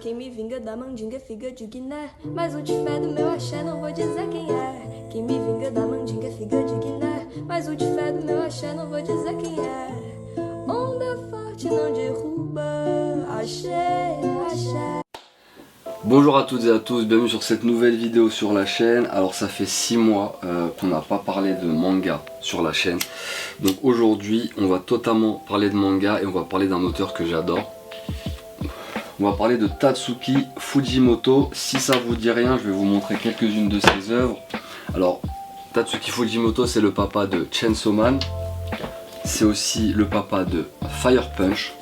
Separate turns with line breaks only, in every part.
Quem me vinga da mandinga figa de Guiné, mas o de fé do meu axé não vou dizer quem é. Quem me vinga da mandinga figa de Guiné, mas o de fé do meu axé não vou dizer quem é. Onda forte não derruba, axé, axé.
Bonjour à toutes et à tous, bienvenue sur cette nouvelle vidéo sur la chaîne. Alors ça fait 6 mois qu'on n'a pas parlé de manga sur la chaîne. Donc aujourd'hui on va totalement parler de manga et on va parler d'un auteur que j'adore. On va parler de Tatsuki Fujimoto. Si ça vous dit rien, je vais vous montrer quelques-unes de ses œuvres. Alors Tatsuki Fujimoto, c'est le papa de Chainsaw Man. C'est aussi le papa de Fire Punch.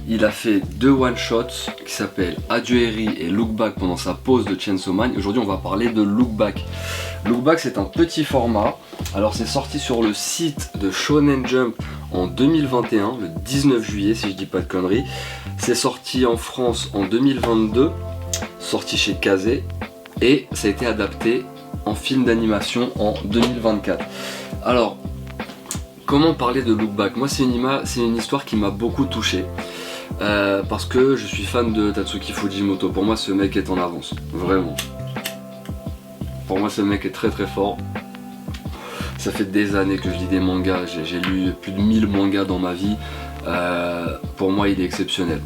Il a fait 2 one-shots qui s'appellent Adieu Eri et Look Back pendant sa pause de Chainsaw Man. Aujourd'hui on va parler de Look Back. Look Back, c'est un petit format. Alors c'est sorti sur le site de Shonen Jump en 2021, le 19 juillet si je dis pas de conneries. C'est sorti en France en 2022, sorti chez Kazé, et ça a été adapté en film d'animation en 2024. Alors, comment parler de Look Back? Moi c'est une histoire qui m'a beaucoup touché. Parce que je suis fan de Tatsuki Fujimoto. Pour moi ce mec est en avance, vraiment. Pour moi ce mec est très très fort. Ça fait des années que je lis des mangas, j'ai lu plus de 1000 mangas dans ma vie. Pour moi il est exceptionnel.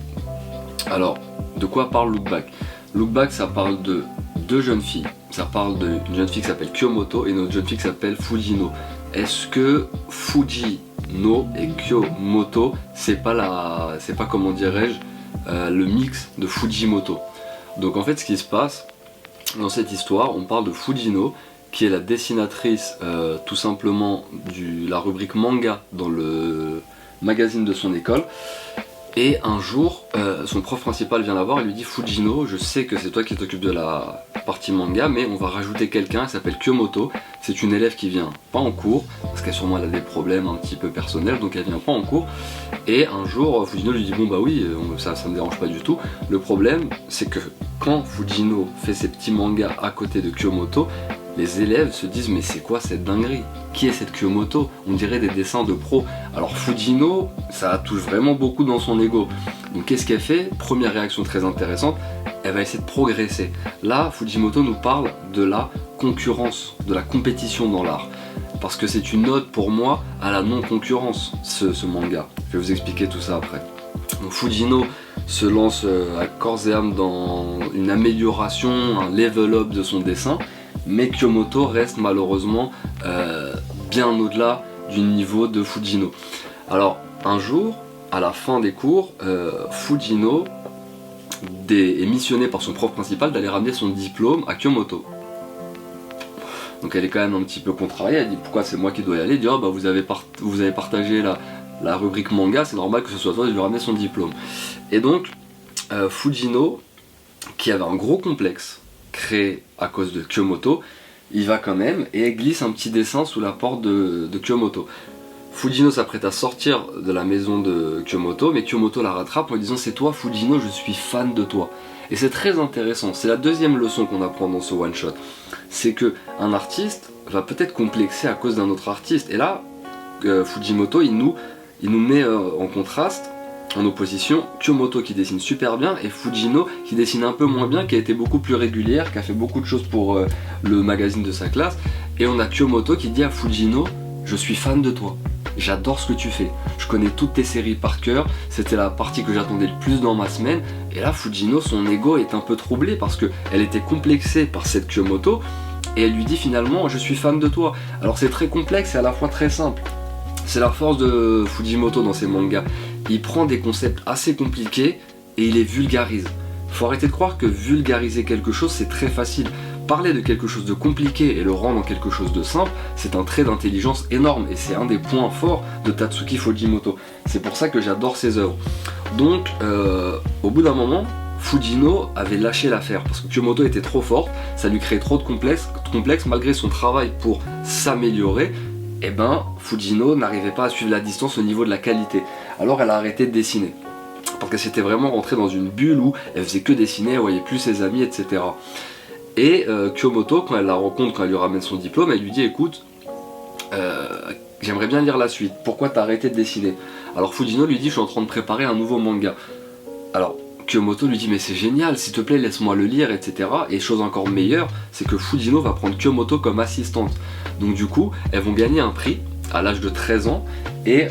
Alors, de quoi parle Look Back? Look Back, ça parle de 2 jeunes filles. Ça parle d'une jeune fille qui s'appelle Kyomoto et une autre jeune fille qui s'appelle Fujino. Est-ce que Fujino et Kyomoto, c'est pas comment dirais-je, le mix de Fujimoto? Donc en fait ce qui se passe dans cette histoire, on parle de Fujino qui est la dessinatrice tout simplement de la rubrique manga dans le magazine de son école. Et un jour, son prof principal vient la voir et lui dit: Fujino, je sais que c'est toi qui t'occupes de la partie manga, mais on va rajouter quelqu'un, elle s'appelle Kyomoto. C'est une élève qui vient pas en cours, parce qu'elle sûrement elle a des problèmes un petit peu personnels, donc elle vient pas en cours. Et un jour, Fujino lui dit: bon bah oui, ça me dérange pas du tout. Le problème, c'est que quand Fujino fait ses petits mangas à côté de Kyomoto, les élèves se disent: mais c'est quoi cette dinguerie? Qui est cette Kyomoto? On dirait des dessins de pro. Alors Fujino, ça touche vraiment beaucoup dans son ego. Donc qu'est-ce qu'elle fait? Première réaction très intéressante, elle va essayer de progresser. Là, Fujimoto nous parle de la concurrence, de la compétition dans l'art. Parce que c'est une ode pour moi à la non-concurrence, ce manga. Je vais vous expliquer tout ça après. Donc Fujino se lance à corps et âme dans une amélioration, un level up de son dessin. Mais Kyomoto reste malheureusement bien au-delà du niveau de Fujino. Alors un jour, à la fin des cours, Fujino est missionné par son prof principal d'aller ramener son diplôme à Kyomoto. Donc elle est quand même un petit peu contrariée, elle dit: pourquoi c'est moi qui dois y aller? Elle dit: oh, bah, vous avez partagé la rubrique manga, c'est normal que ce soit toi de lui ramener son diplôme. Et donc Fujino, qui avait un gros complexe créé à cause de Kyomoto, il va quand même et glisse un petit dessin sous la porte de Kyomoto. Fujino s'apprête à sortir de la maison de Kyomoto, mais Kyomoto la rattrape en lui disant: c'est toi Fujino, je suis fan de toi. Et c'est très intéressant, c'est la deuxième leçon qu'on apprend dans ce one shot. C'est que un artiste va peut-être complexer à cause d'un autre artiste. Et là, Fujimoto il nous met en contraste, en opposition, Kyomoto qui dessine super bien et Fujino qui dessine un peu moins bien, qui a été beaucoup plus régulière, qui a fait beaucoup de choses pour le magazine de sa classe. Et on a Kyomoto qui dit à Fujino: je suis fan de toi, j'adore ce que tu fais, je connais toutes tes séries par cœur, c'était la partie que j'attendais le plus dans ma semaine. Et là Fujino, son ego est un peu troublé parce qu'elle était complexée par cette Kyomoto et elle lui dit finalement: je suis fan de toi. Alors c'est très complexe et à la fois très simple. C'est la force de Fujimoto dans ses mangas. Il prend des concepts assez compliqués et il les vulgarise. Faut arrêter de croire que vulgariser quelque chose c'est très facile. Parler de quelque chose de compliqué et le rendre en quelque chose de simple, c'est un trait d'intelligence énorme et c'est un des points forts de Tatsuki Fujimoto. C'est pour ça que j'adore ses œuvres. Donc au bout d'un moment, Fujino avait lâché l'affaire parce que Kyomoto était trop forte, ça lui créait trop de complexes malgré son travail pour s'améliorer. Et ben Fujino n'arrivait pas à suivre la distance au niveau de la qualité. Alors elle a arrêté de dessiner. Parce qu'elle s'était vraiment rentrée dans une bulle où elle faisait que dessiner, elle voyait plus ses amis, etc. Et Kyomoto, quand elle la rencontre, quand elle lui ramène son diplôme, elle lui dit: écoute, j'aimerais bien lire la suite, pourquoi t'as arrêté de dessiner? Alors Fujino lui dit: je suis en train de préparer un nouveau manga. Alors Kyomoto lui dit mais c'est génial, s'il te plaît laisse-moi le lire, etc. Et chose encore meilleure, c'est que Fujino va prendre Kyomoto comme assistante. Donc du coup, elles vont gagner un prix à l'âge de 13 ans et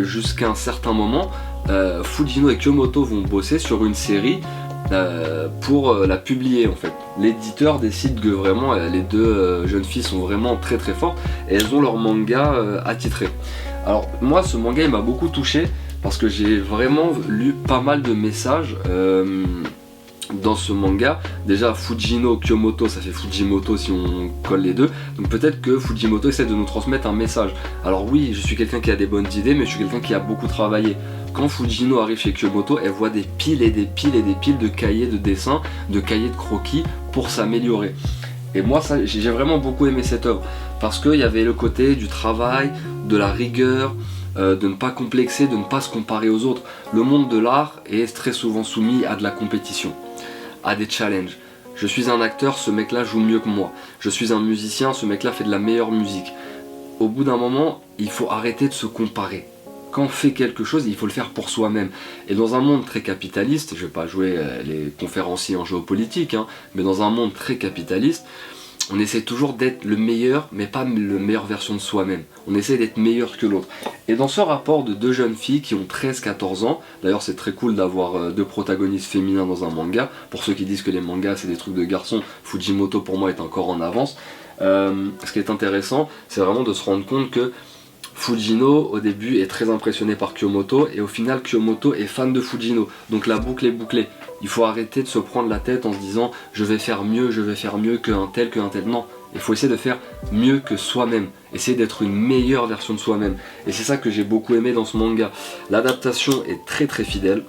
jusqu'à un certain moment, Fujino et Kyomoto vont bosser sur une série pour la publier en fait. L'éditeur décide que vraiment les deux jeunes filles sont vraiment très très fortes et elles ont leur manga attitré. Alors moi ce manga il m'a beaucoup touché parce que j'ai vraiment lu pas mal de messages dans ce manga. Déjà Fujino, Kyomoto, ça fait Fujimoto si on colle les deux. Donc peut-être que Fujimoto essaie de nous transmettre un message. Alors oui, je suis quelqu'un qui a des bonnes idées, mais je suis quelqu'un qui a beaucoup travaillé. Quand Fujino arrive chez Kyomoto, elle voit des piles et des piles et des piles de cahiers de dessins, de cahiers de croquis pour s'améliorer. Et moi, ça, j'ai vraiment beaucoup aimé cette œuvre parce qu'il y avait le côté du travail, de la rigueur, de ne pas complexer, de ne pas se comparer aux autres. Le monde de l'art est très souvent soumis à de la compétition, à des challenges. Je suis un acteur, ce mec-là joue mieux que moi. Je suis un musicien, ce mec-là fait de la meilleure musique. Au bout d'un moment, il faut arrêter de se comparer. Quand on fait quelque chose, il faut le faire pour soi-même. Et dans un monde très capitaliste, je ne vais pas jouer les conférenciers en géopolitique, hein, mais dans un monde très capitaliste, on essaie toujours d'être le meilleur, mais pas la meilleure version de soi-même. On essaie d'être meilleur que l'autre. Et dans ce rapport de deux jeunes filles qui ont 13-14 ans, d'ailleurs c'est très cool d'avoir deux protagonistes féminins dans un manga. Pour ceux qui disent que les mangas c'est des trucs de garçons, Fujimoto pour moi est encore en avance. Ce qui est intéressant, c'est vraiment de se rendre compte que Fujino au début est très impressionné par Kyomoto et au final Kyomoto est fan de Fujino. Donc la boucle est bouclée. Il faut arrêter de se prendre la tête en se disant je vais faire mieux qu'un tel, Non, il faut essayer de faire mieux que soi-même. Essayer d'être une meilleure version de soi-même. Et c'est ça que j'ai beaucoup aimé dans ce manga. L'adaptation est très très fidèle.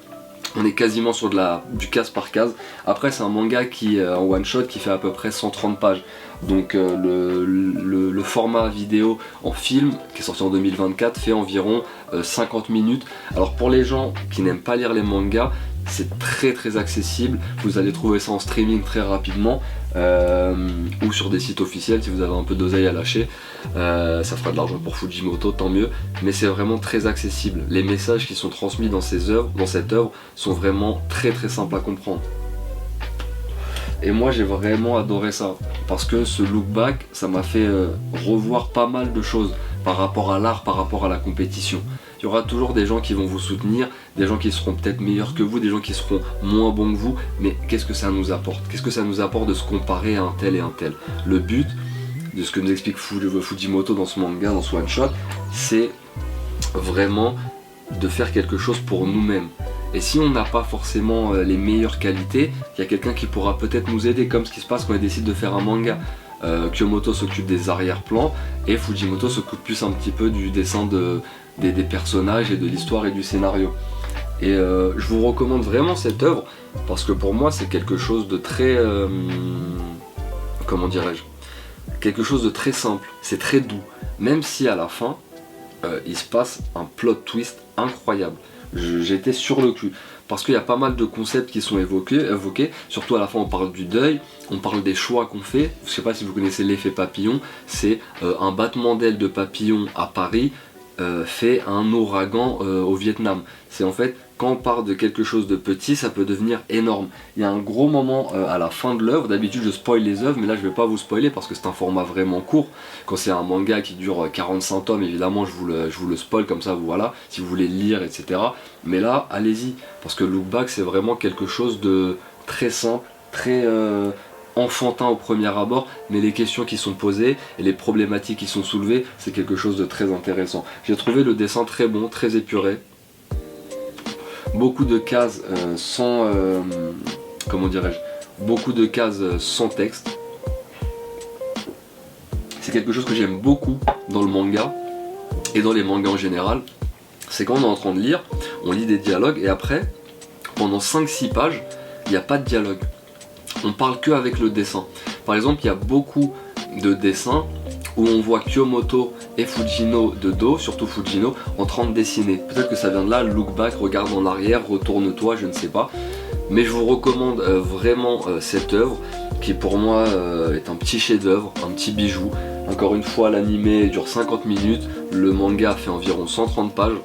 On est quasiment sur du case par case. Après c'est un manga qui en one shot qui fait à peu près 130 pages. Donc le format vidéo en film qui est sorti en 2024 fait environ 50 minutes. Alors pour les gens qui n'aiment pas lire les mangas, c'est très très accessible. Vous allez trouver ça en streaming très rapidement ou sur des sites officiels si vous avez un peu d'oseille à lâcher. Ça fera de l'argent pour Fujimoto, tant mieux. Mais c'est vraiment très accessible. Les messages qui sont transmis dans cette œuvre sont vraiment très très simples à comprendre. Et moi j'ai vraiment adoré ça parce que ce look back ça m'a fait revoir pas mal de choses par rapport à l'art, par rapport à la compétition. Il y aura toujours des gens qui vont vous soutenir, des gens qui seront peut-être meilleurs que vous, des gens qui seront moins bons que vous, mais qu'est-ce que ça nous apporte? Qu'est-ce que ça nous apporte de se comparer à un tel et un tel? Le but de ce que nous explique Fujimoto dans ce manga, dans ce one shot, c'est vraiment de faire quelque chose pour nous-mêmes. Et si on n'a pas forcément les meilleures qualités, il y a quelqu'un qui pourra peut-être nous aider, comme ce qui se passe quand on décide de faire un manga. Kyomoto s'occupe des arrière-plans et Fujimoto s'occupe plus un petit peu du dessin des personnages et de l'histoire et du scénario. Et je vous recommande vraiment cette œuvre parce que pour moi c'est quelque chose de très... comment dirais-je? Quelque chose de très simple, c'est très doux. Même si à la fin, il se passe un plot twist incroyable. J'étais sur le cul parce qu'il y a pas mal de concepts qui sont évoqués, surtout à la fin on parle du deuil, on parle des choix qu'on fait. Je sais pas si vous connaissez l'effet papillon, c'est un battement d'aile de papillon à Paris fait un ouragan au Vietnam. C'est en fait quand on part de quelque chose de petit ça peut devenir énorme. Il y a un gros moment à la fin de l'œuvre, d'habitude je spoil les œuvres mais là je vais pas vous spoiler parce que c'est un format vraiment court. Quand c'est un manga qui dure 45 tomes évidemment je vous le spoil comme ça, voilà, si vous voulez le lire etc. Mais là allez-y parce que Look Back c'est vraiment quelque chose de très simple, très enfantin au premier abord, mais les questions qui sont posées et les problématiques qui sont soulevées c'est quelque chose de très intéressant. J'ai trouvé le dessin très bon, très épuré. Beaucoup de cases sans... comment dirais-je? Beaucoup de cases sans texte. C'est quelque chose que j'aime beaucoup dans le manga et dans les mangas en général. C'est quand on est en train de lire, on lit des dialogues et après, pendant 5-6 pages, il n'y a pas de dialogue. On parle que avec le dessin. Par exemple, il y a beaucoup de dessins où on voit Kyomoto et Fujino de dos, surtout Fujino, en train de dessiner. Peut-être que ça vient de là, look back, regarde en arrière, retourne-toi, je ne sais pas. Mais je vous recommande vraiment cette œuvre qui pour moi est un petit chef-d'œuvre, un petit bijou. Encore une fois, l'anime dure 50 minutes, le manga fait environ 130 pages,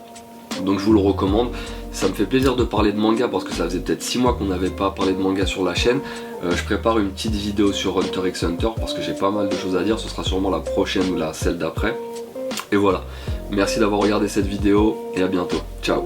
donc je vous le recommande. Ça me fait plaisir de parler de manga parce que ça faisait peut-être 6 mois qu'on n'avait pas parlé de manga sur la chaîne. Je prépare une petite vidéo sur Hunter x Hunter parce que j'ai pas mal de choses à dire, ce sera sûrement la prochaine ou celle d'après. Et voilà, merci d'avoir regardé cette vidéo et à bientôt, ciao.